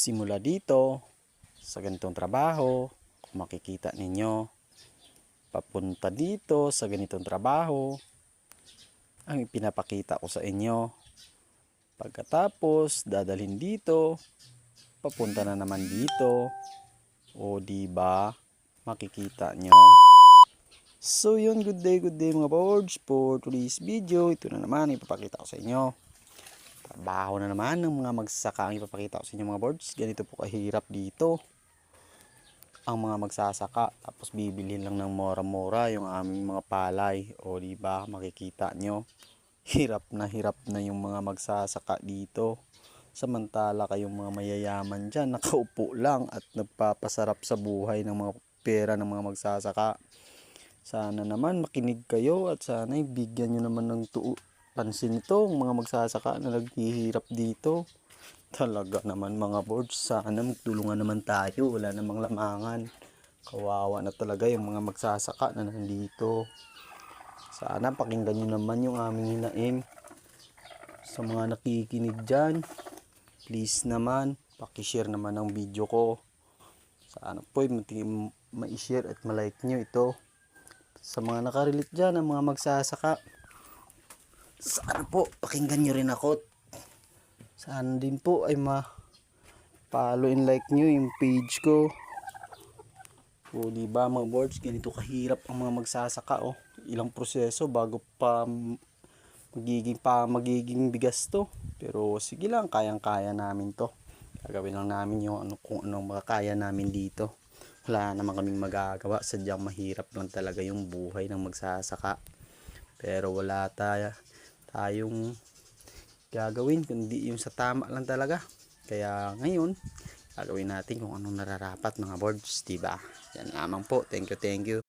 Simula dito sa ganitong trabaho, kung makikita ninyo, papunta dito sa ganitong trabaho, ang ipinapakita ko sa inyo. Pagkatapos, dadalhin dito, papunta na naman dito. O diba, makikita nyo. So yun, good day mga boards. For today's video, ito na naman ipapakita ko sa inyo. Trabaho na naman ng mga magsasaka ang ipapakita ko sa inyo mga boards. Ganito po kahirap dito ang mga magsasaka, tapos bibilhin lang ng mura-mura yung aming mga palay. O diba, makikita nyo, hirap na yung mga magsasaka dito. Samantala kayong mga mayayaman dyan, nakaupo lang at nagpapasarap sa buhay ng mga pera ng mga magsasaka. Sana naman makinig kayo at sana ibigyan nyo naman ng pansin itong mga magsasaka na naghihirap dito. Talaga naman mga boards, sana magtulungan naman tayo, wala namang lamangan. Kawawa na talaga yung mga magsasaka na nandito. Sana pakinggan nyo naman yung aming hinaing. Sa mga nakikinig dyan, please naman, pakishare naman ang video ko. Sana po ma-share at ma-like nyo ito. Sa mga nakarelate dyan, ang mga magsasaka, sana po pakinggan nyo rin ako. Sana din po ay ma-follow and like nyo yung page ko. O diba mga boards, ganito kahirap ang mga magsasaka. Oh. Ilang proseso bago pa magiging bigas to. Pero sige lang, kayang-kaya namin to. Gagawin lang namin yung kung anong makakaya namin dito. Wala naman kaming magagawa, sadyang mahirap lang talaga yung buhay ng magsasaka. Pero wala tayong gagawin kundi yung sa tama lang talaga. Kaya ngayon, gagawin natin kung anong nararapat mga boards, diba? Yan lamang po. Thank you.